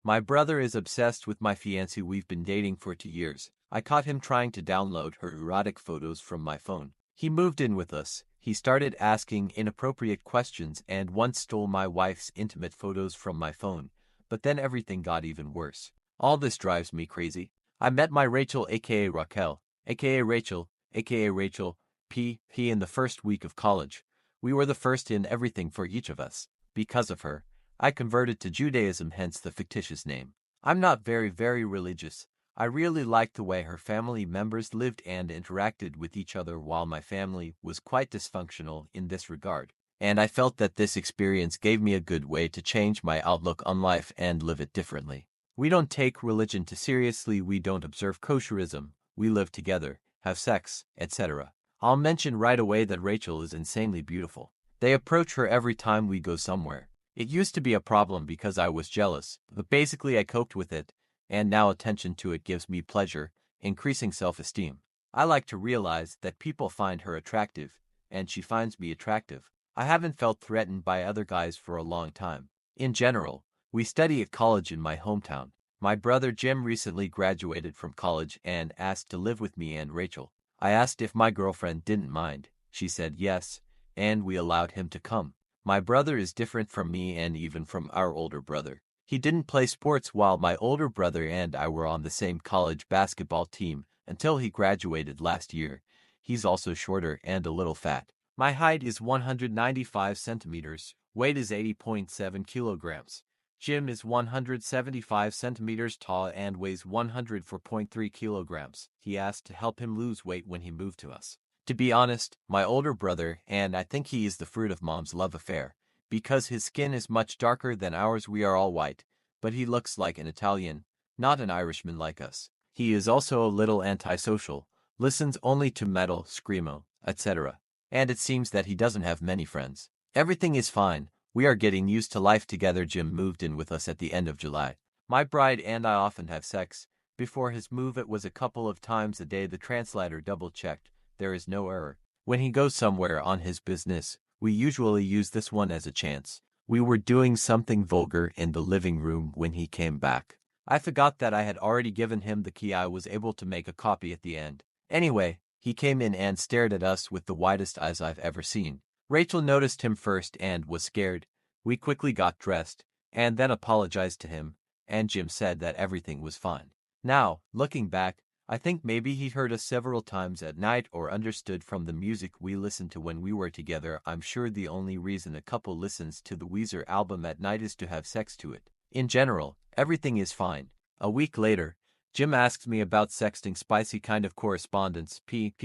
My brother is obsessed with my fiancée. We've been dating for 2 years. I caught him trying to download her erotic photos from my phone. He moved in with us. He started asking inappropriate questions and once stole my wife's intimate photos from my phone. But then everything got even worse. All this drives me crazy. I met my Rachel aka Raquel, aka Rachel, aka Rachel P. in the first week of college. We were the first in everything for each of us. Because of her, I converted to Judaism, hence the fictitious name. I'm not very religious. I really liked the way her family members lived and interacted with each other while my family was quite dysfunctional in this regard. And I felt that this experience gave me a good way to change my outlook on life and live it differently. We don't take religion too seriously, we don't observe kosherism, we live together, have sex, etc. I'll mention right away that Rachel is insanely beautiful. They approach her every time we go somewhere. It used to be a problem because I was jealous, but basically I coped with it, and now attention to it gives me pleasure, increasing self-esteem. I like to realize that people find her attractive, and she finds me attractive. I haven't felt threatened by other guys for a long time. In general, we study at college in my hometown. My brother Jim recently graduated from college and asked to live with me and Rachel. I asked if my girlfriend didn't mind. She said yes, and we allowed him to come. My brother is different from me and even from our older brother. He didn't play sports while my older brother and I were on the same college basketball team until he graduated last year. He's also shorter and a little fat. My height is 195 centimeters, weight is 80.7 kilograms. Jim is 175 centimeters tall and weighs 104.3 kilograms. He asked to help him lose weight when he moved to us. To be honest, my older brother, and I think he is the fruit of mom's love affair, because his skin is much darker than ours. We are all white, but he looks like an Italian, not an Irishman like us. He is also a little antisocial, listens only to metal, screamo, etc. And it seems that he doesn't have many friends. Everything is fine. We are getting used to life together. Jim moved in with us at the end of July. My bride and I often have sex. Before his move it was a couple of times a day. The translator double-checked. There is no error. When he goes somewhere on his business, we usually use this one as a chance. We were doing something vulgar in the living room when he came back. I forgot that I had already given him the key. I was able to make a copy at the end. Anyway, he came in and stared at us with the widest eyes I've ever seen. Rachel noticed him first and was scared. We quickly got dressed, and then apologized to him, and Jim said that everything was fine. Now, looking back, I think maybe he heard us several times at night or understood from the music we listened to when we were together. I'm sure the only reason a couple listens to the Weezer album at night is to have sex to it. In general, everything is fine. A week later, Jim asks me about sexting, spicy kind of correspondence,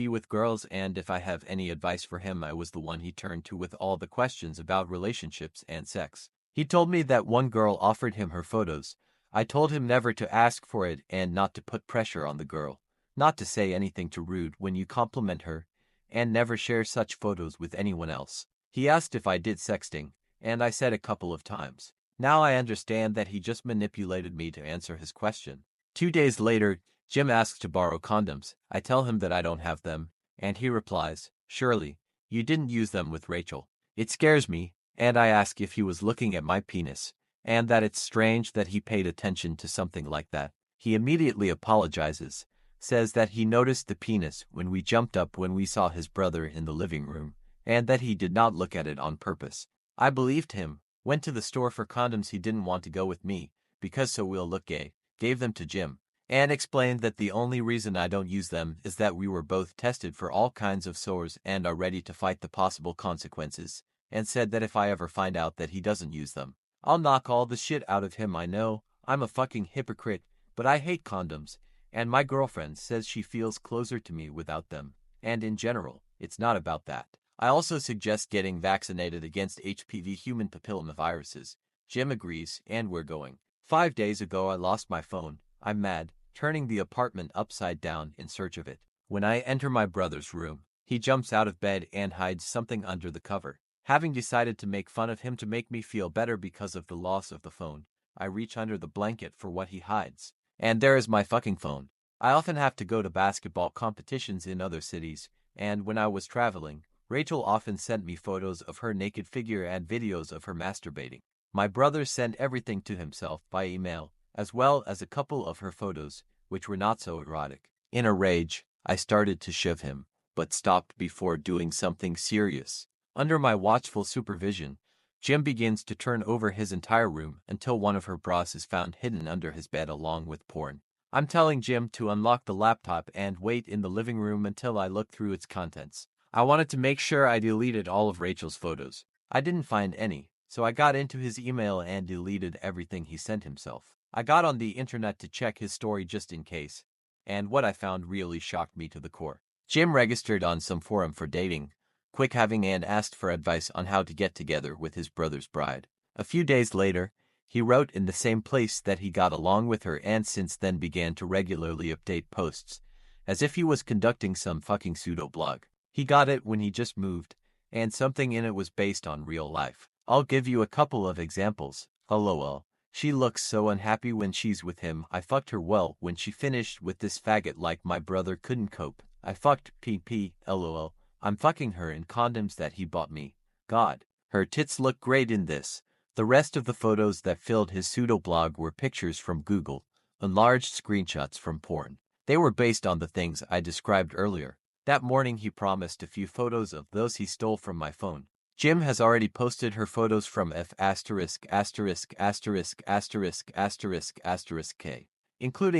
with girls, and if I have any advice for him. I was the one he turned to with all the questions about relationships and sex. He told me that one girl offered him her photos. I told him never to ask for it and not to put pressure on the girl, not to say anything too rude when you compliment her, and never share such photos with anyone else. He asked if I did sexting, and I said a couple of times. Now I understand that he just manipulated me to answer his question. 2 days later, Jim asks to borrow condoms. I tell him that I don't have them, and he replies, "Surely, you didn't use them with Rachel." It scares me, and I ask if he was looking at my penis, and that it's strange that he paid attention to something like that. He immediately apologizes, says that he noticed the penis when we jumped up when we saw his brother in the living room, and that he did not look at it on purpose. I believed him, went to the store for condoms. He didn't want to go with me, because so we'll look gay, gave them to Jim, and explained that the only reason I don't use them is that we were both tested for all kinds of sores and are ready to fight the possible consequences, and said that if I ever find out that he doesn't use them, I'll knock all the shit out of him. I know, I'm a fucking hypocrite, but I hate condoms, and my girlfriend says she feels closer to me without them, and in general, it's not about that. I also suggest getting vaccinated against HPV, human papillomaviruses. Jim agrees, and we're going. 5 days ago I lost my phone. I'm mad, turning the apartment upside down in search of it. When I enter my brother's room, he jumps out of bed and hides something under the cover. Having decided to make fun of him to make me feel better because of the loss of the phone, I reach under the blanket for what he hides. And there is my fucking phone. I often have to go to basketball competitions in other cities, and when I was traveling, Rachel often sent me photos of her naked figure and videos of her masturbating. My brother sent everything to himself by email, as well as a couple of her photos, which were not so erotic. In a rage, I started to shove him, but stopped before doing something serious. Under my watchful supervision, Jim begins to turn over his entire room until one of her bras is found hidden under his bed along with porn. I'm telling Jim to unlock the laptop and wait in the living room until I look through its contents. I wanted to make sure I deleted all of Rachel's photos. I didn't find any, so I got into his email and deleted everything he sent himself. I got on the internet to check his story just in case, and what I found really shocked me to the core. Jim registered on some forum for dating, quick having, and asked for advice on how to get together with his brother's bride. A few days later, he wrote in the same place that he got along with her and since then began to regularly update posts, as if he was conducting some fucking pseudo-blog. He got it when he just moved, and something in it was based on real life. I'll give you a couple of examples. LOL. She looks so unhappy when she's with him. I fucked her well when she finished with this faggot like my brother couldn't cope. I fucked PP. LOL. I'm fucking her in condoms that he bought me. God. Her tits look great in this. The rest of the photos that filled his pseudo-blog were pictures from Google, enlarged screenshots from porn. They were based on the things I described earlier. That morning he promised a few photos of those he stole from my phone. Jim has already posted her photos from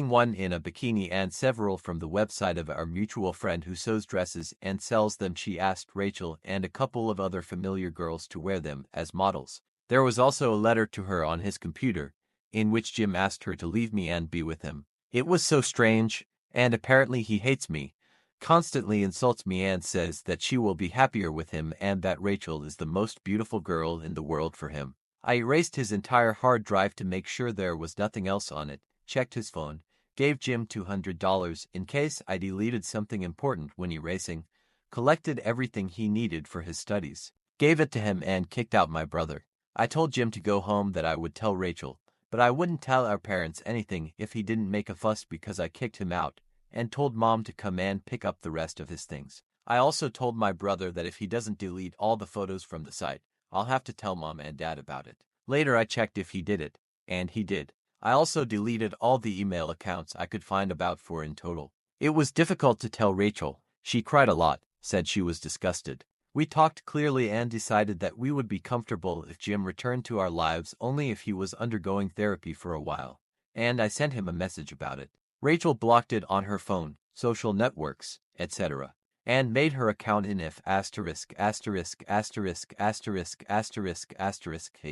F**************************************************************************************************************************************************************************************************************************************************************************e and sells them. She asked Rachel and a couple of other familiar girls to wear them as models. There was also a letter to her on his computer, in which Jim asked her to leave me and be with him. It was so strange, and apparently he hates me, constantly insults me and says that she will be happier with him and that Rachel is the most beautiful girl in the world for him. I erased his entire hard drive to make sure there was nothing else on it, checked his phone, gave Jim $200 in case I deleted something important when erasing, collected everything he needed for his studies, gave it to him and kicked out my brother. I told Jim to go home that I would tell Rachel, but I wouldn't tell our parents anything if he didn't make a fuss because I kicked him out, and told Mom to come and pick up the rest of his things. I also told my brother that if he doesn't delete all the photos from the site, I'll have to tell Mom and Dad about it. Later I checked if he did it, and he did. I also deleted all the email accounts I could find about 4 in total. It was difficult to tell Rachel. She cried a lot, said she was disgusted. We talked clearly and decided that we would be comfortable if Jim returned to our lives only if he was undergoing therapy for a while, and I sent him a message about it. Rachel blocked it on her phone, social networks, etc., and made her account in if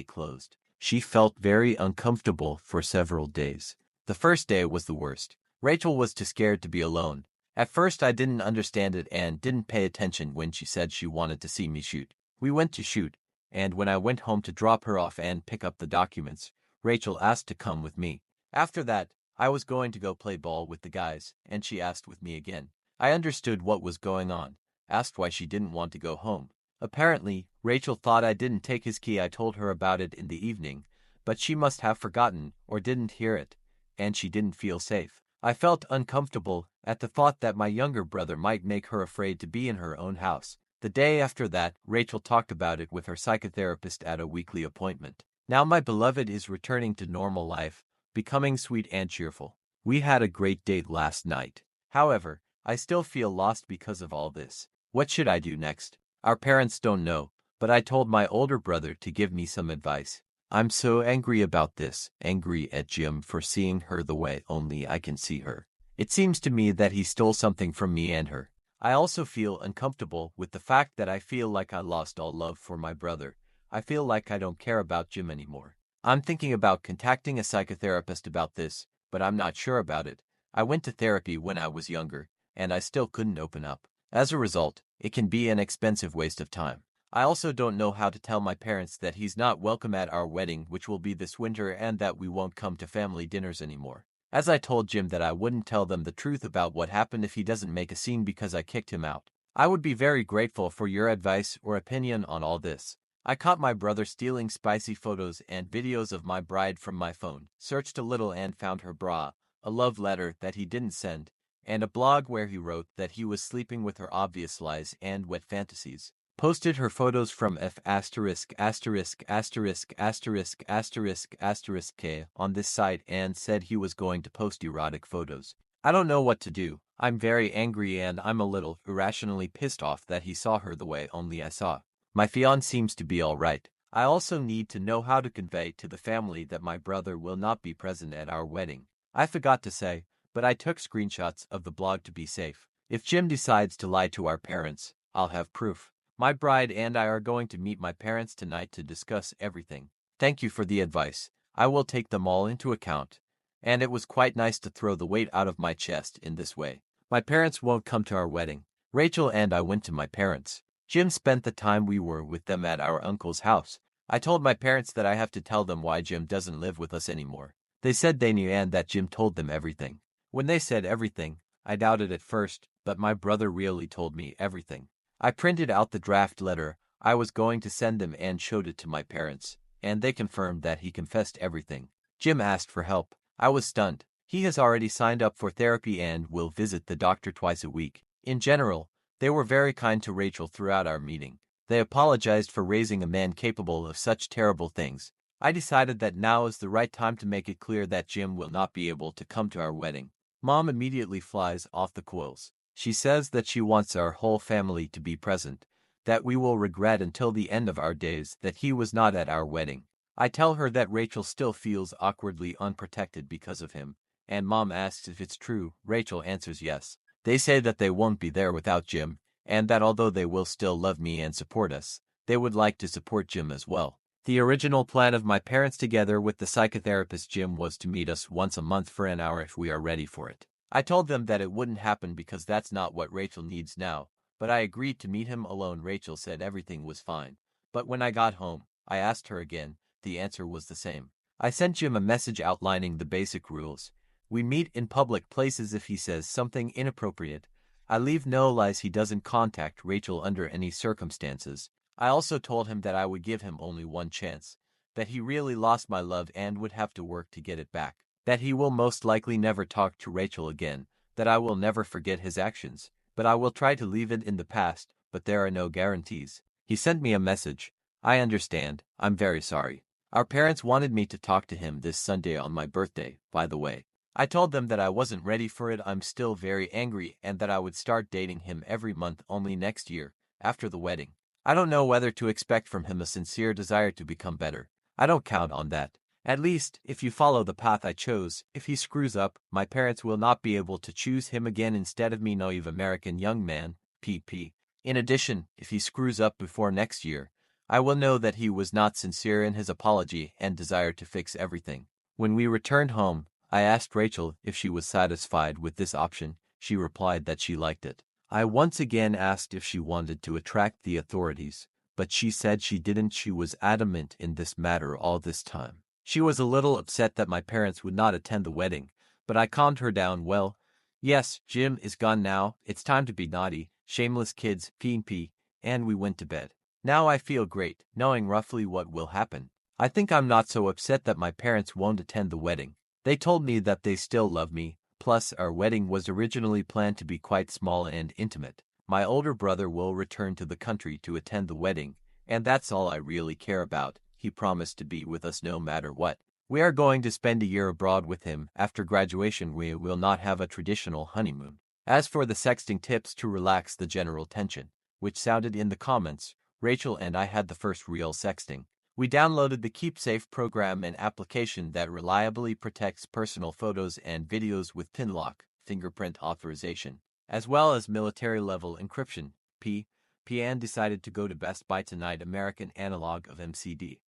closed. She felt very uncomfortable for several days. The first day was the worst. Rachel was too scared to be alone. At first I didn't understand it and didn't pay attention when she said she wanted to see me shoot. We went to shoot, and when I went home to drop her off and pick up the documents, Rachel asked to come with me. After that, I was going to go play ball with the guys, and she asked with me again. I understood what was going on, asked why she didn't want to go home. Apparently, Rachel thought I didn't take his key. I told her about it in the evening, but she must have forgotten or didn't hear it, and she didn't feel safe. I felt uncomfortable at the thought that my younger brother might make her afraid to be in her own house. The day after that, Rachel talked about it with her psychotherapist at a weekly appointment. Now my beloved is returning to normal life, becoming sweet and cheerful. We had a great date last night. However, I still feel lost because of all this. What should I do next? Our parents don't know, but I told my older brother to give me some advice. I'm so angry about this, angry at Jim for seeing her the way only I can see her. It seems to me that he stole something from me and her. I also feel uncomfortable with the fact that I feel like I lost all love for my brother. I feel like I don't care about Jim anymore. I'm thinking about contacting a psychotherapist about this, but I'm not sure about it. I went to therapy when I was younger, and I still couldn't open up. As a result, it can be an expensive waste of time. I also don't know how to tell my parents that he's not welcome at our wedding, which will be this winter, and that we won't come to family dinners anymore. As I told Jim that I wouldn't tell them the truth about what happened if he doesn't make a scene because I kicked him out. I would be very grateful for your advice or opinion on all this. I caught my brother stealing spicy photos and videos of my bride from my phone, searched a little and found her bra, a love letter that he didn't send, and a blog where he wrote that he was sleeping with her, obvious lies and wet fantasies. posted her photos from f asterisk asterisk asterisk asterisk asterisk asterisk k on this site and said he was going to post erotic photos. I don't know what to do. I'm very angry and I'm a little irrationally pissed off that he saw her the way only I saw. My fiancé seems to be alright. I also need to know how to convey to the family that my brother will not be present at our wedding. I forgot to say, but I took screenshots of the blog to be safe. If Jim decides to lie to our parents, I'll have proof. My bride and I are going to meet my parents tonight to discuss everything. Thank you for the advice. I will take them all into account. And it was quite nice to throw the weight out of my chest in this way. My parents won't come to our wedding. Rachel and I went to my parents. Jim spent the time we were with them at our uncle's house. I told my parents that I have to tell them why Jim doesn't live with us anymore. They said they knew and that Jim told them everything. When they said everything, I doubted at first, but my brother really told me everything. I printed out the draft letter I was going to send them and showed it to my parents, and they confirmed that he confessed everything. Jim asked for help. I was stunned. He has already signed up for therapy and will visit the doctor twice a week. In general, they were very kind to Rachel throughout our meeting. They apologized for raising a man capable of such terrible things. I decided that now is the right time to make it clear that Jim will not be able to come to our wedding. Mom immediately flies off the coils. She says that she wants our whole family to be present, that we will regret until the end of our days that he was not at our wedding. I tell her that Rachel still feels awkwardly unprotected because of him, and Mom asks if it's true. Rachel answers yes. They say that they won't be there without Jim, and that although they will still love me and support us, they would like to support Jim as well. The original plan of my parents together with the psychotherapist Jim was to meet us once a month for an hour if we are ready for it. I told them that it wouldn't happen because that's not what Rachel needs now, but I agreed to meet him alone. Rachel said everything was fine. But when I got home, I asked her again. The answer was the same. I sent Jim a message outlining the basic rules. We meet in public places if he says something inappropriate. I leave no lies. He doesn't contact Rachel under any circumstances. I also told him that I would give him only one chance, that he really lost my love and would have to work to get it back, that he will most likely never talk to Rachel again, that I will never forget his actions, but I will try to leave it in the past, but there are no guarantees. He sent me a message. I understand. I'm very sorry. Our parents wanted me to talk to him this Sunday on my birthday, by the way. I told them that I wasn't ready for it. I'm still very angry and that I would start dating him every month only next year, after the wedding. I don't know whether to expect from him a sincere desire to become better. I don't count on that. At least, if you follow the path I chose, if he screws up, my parents will not be able to choose him again instead of me. Naive American young man, PP. In addition, if he screws up before next year, I will know that he was not sincere in his apology and desire to fix everything. When we returned home, I asked Rachel if she was satisfied with this option. She replied that she liked it. I once again asked if she wanted to attract the authorities, but she said she didn't. She was adamant in this matter all this time. She was a little upset that my parents would not attend the wedding, but I calmed her down. Well, yes, Jim is gone now. It's time to be naughty, shameless kids, P&P, and we went to bed. Now I feel great, knowing roughly what will happen. I think I'm not so upset that my parents won't attend the wedding. They told me that they still love me, plus our wedding was originally planned to be quite small and intimate. My older brother will return to the country to attend the wedding, and that's all I really care about. He promised to be with us no matter what. We are going to spend a year abroad with him. After graduation we will not have a traditional honeymoon. As for the sexting tips to relax the general tension, which sounded in the comments, Rachel and I had the first real sexting. We downloaded the KeepSafe program, an application that reliably protects personal photos and videos with PIN lock, fingerprint authorization, as well as military-level encryption. PN decided to go to Best Buy tonight, American analog of MCD.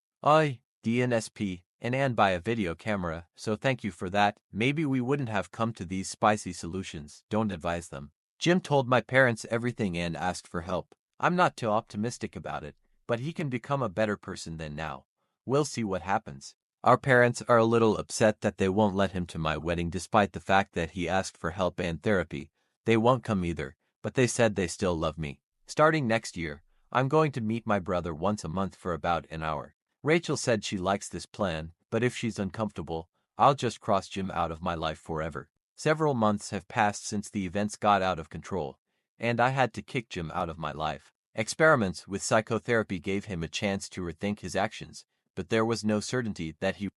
DNSP, and buy a video camera, so thank you for that. Maybe we wouldn't have come to these spicy solutions. Don't advise them. Jim told my parents everything and asked for help. I'm not too optimistic about it, but he can become a better person than now. We'll see what happens. Our parents are a little upset that they won't let him to my wedding despite the fact that he asked for help and therapy. They won't come either, but they said they still love me. Starting next year, I'm going to meet my brother once a month for about an hour. Rachel said she likes this plan, but if she's uncomfortable, I'll just cross Jim out of my life forever. Several months have passed since the events got out of control, and I had to kick Jim out of my life. Experiments with psychotherapy gave him a chance to rethink his actions, but there was no certainty that he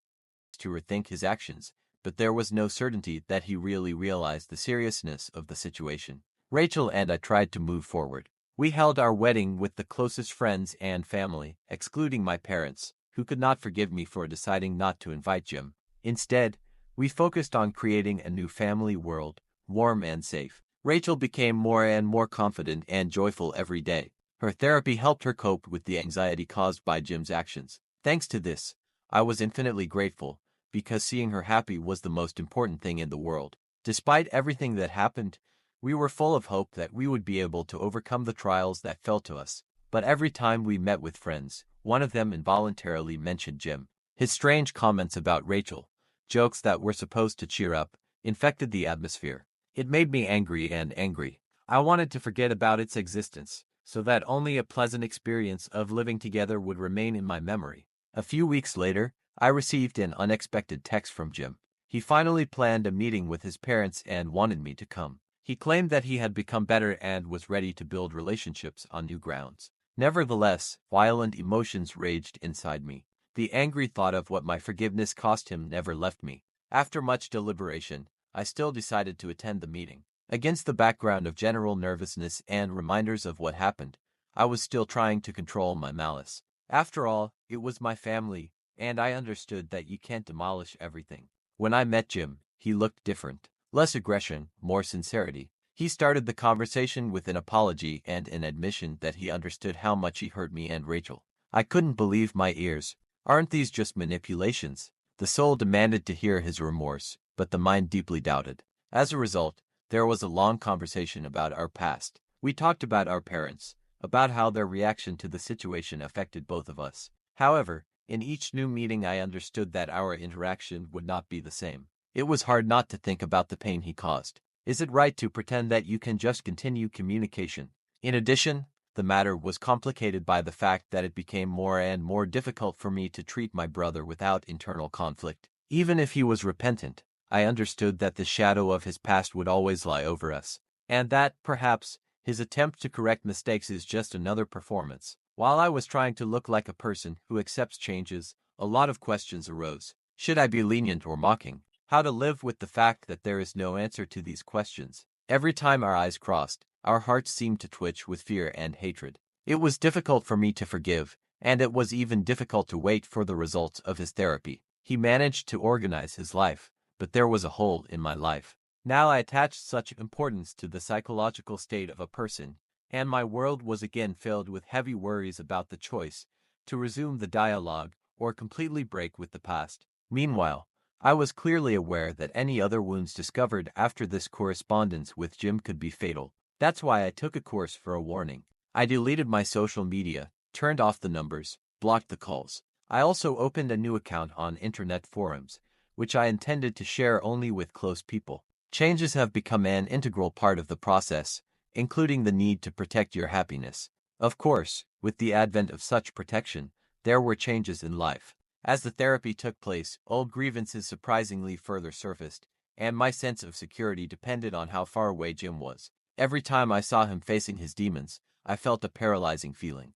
really realized the seriousness of the situation. Rachel and I tried to move forward. We held our wedding with the closest friends and family, excluding my parents, who could not forgive me for deciding not to invite Jim. Instead, we focused on creating a new family world, warm and safe. Rachel became more and more confident and joyful every day. Her therapy helped her cope with the anxiety caused by Jim's actions. Thanks to this, I was infinitely grateful, because seeing her happy was the most important thing in the world. Despite everything that happened, we were full of hope that we would be able to overcome the trials that fell to us. But every time we met with friends, one of them involuntarily mentioned Jim. His strange comments about Rachel, jokes that were supposed to cheer up, infected the atmosphere. It made me angry. I wanted to forget about its existence, so that only a pleasant experience of living together would remain in my memory. A few weeks later, I received an unexpected text from Jim. He finally planned a meeting with his parents and wanted me to come. He claimed that he had become better and was ready to build relationships on new grounds. Nevertheless, violent emotions raged inside me. The angry thought of what my forgiveness cost him never left me. After much deliberation, I still decided to attend the meeting. Against the background of general nervousness and reminders of what happened, I was still trying to control my malice. After all, it was my family, and I understood that you can't demolish everything. When I met Jim, he looked different. Less aggression, more sincerity. He started the conversation with an apology and an admission that he understood how much he hurt me and Rachel. I couldn't believe my ears. Aren't these just manipulations? The soul demanded to hear his remorse, but the mind deeply doubted. As a result, there was a long conversation about our past. We talked about our parents, about how their reaction to the situation affected both of us. However, in each new meeting I understood that our interaction would not be the same. It was hard not to think about the pain he caused. Is it right to pretend that you can just continue communication? In addition, the matter was complicated by the fact that it became more and more difficult for me to treat my brother without internal conflict. Even if he was repentant, I understood that the shadow of his past would always lie over us, and that, perhaps, his attempt to correct mistakes is just another performance. While I was trying to look like a person who accepts changes, a lot of questions arose. Should I be lenient or mocking? How to live with the fact that there is no answer to these questions. Every time our eyes crossed, our hearts seemed to twitch with fear and hatred. It was difficult for me to forgive, and it was even difficult to wait for the results of his therapy. He managed to organize his life, but there was a hole in my life. Now I attached such importance to the psychological state of a person, and my world was again filled with heavy worries about the choice to resume the dialogue or completely break with the past. Meanwhile, I was clearly aware that any other wounds discovered after this correspondence with Jim could be fatal. That's why I took a course for a warning. I deleted my social media, turned off the numbers, blocked the calls. I also opened a new account on internet forums, which I intended to share only with close people. Changes have become an integral part of the process, including the need to protect your happiness. Of course, with the advent of such protection, there were changes in life. As the therapy took place, old grievances surprisingly further surfaced, and my sense of security depended on how far away Jim was. Every time I saw him facing his demons, I felt a paralyzing feeling.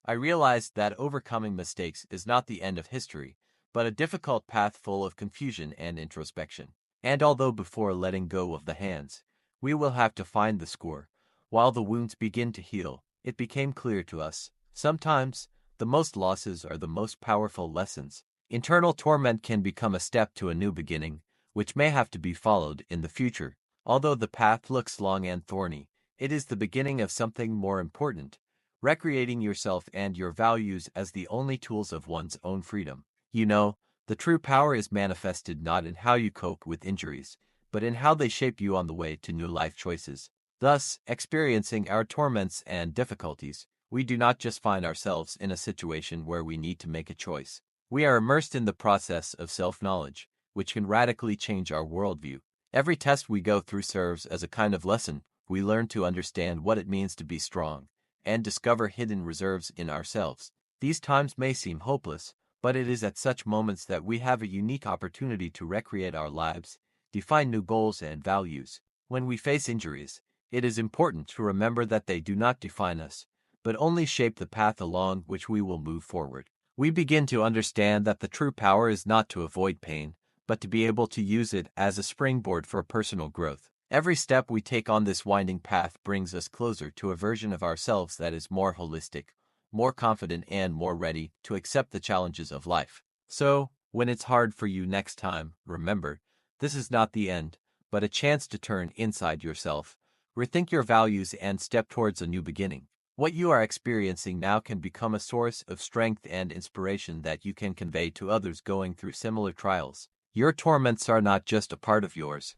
I realized that overcoming mistakes is not the end of history, but a difficult path full of confusion and introspection. And although before letting go of the hands, we will have to find the score, while the wounds begin to heal, it became clear to us. Sometimes, the most losses are the most powerful lessons. Internal torment can become a step to a new beginning, which may have to be followed in the future. Although the path looks long and thorny, it is the beginning of something more important, recreating yourself and your values as the only tools of one's own freedom. You know, the true power is manifested not in how you cope with injuries, but in how they shape you on the way to new life choices. Thus, experiencing our torments and difficulties, we do not just find ourselves in a situation where we need to make a choice. We are immersed in the process of self-knowledge, which can radically change our worldview. Every test we go through serves as a kind of lesson. We learn to understand what it means to be strong, and discover hidden reserves in ourselves. These times may seem hopeless, but it is at such moments that we have a unique opportunity to recreate our lives, define new goals and values. When we face injuries, it is important to remember that they do not define us, but only shape the path along which we will move forward. We begin to understand that the true power is not to avoid pain, but to be able to use it as a springboard for personal growth. Every step we take on this winding path brings us closer to a version of ourselves that is more holistic, more confident, and more ready to accept the challenges of life. So, when it's hard for you next time, remember, this is not the end, but a chance to turn inside yourself, rethink your values, and step towards a new beginning. What you are experiencing now can become a source of strength and inspiration that you can convey to others going through similar trials. Your torments are not just a part of yours,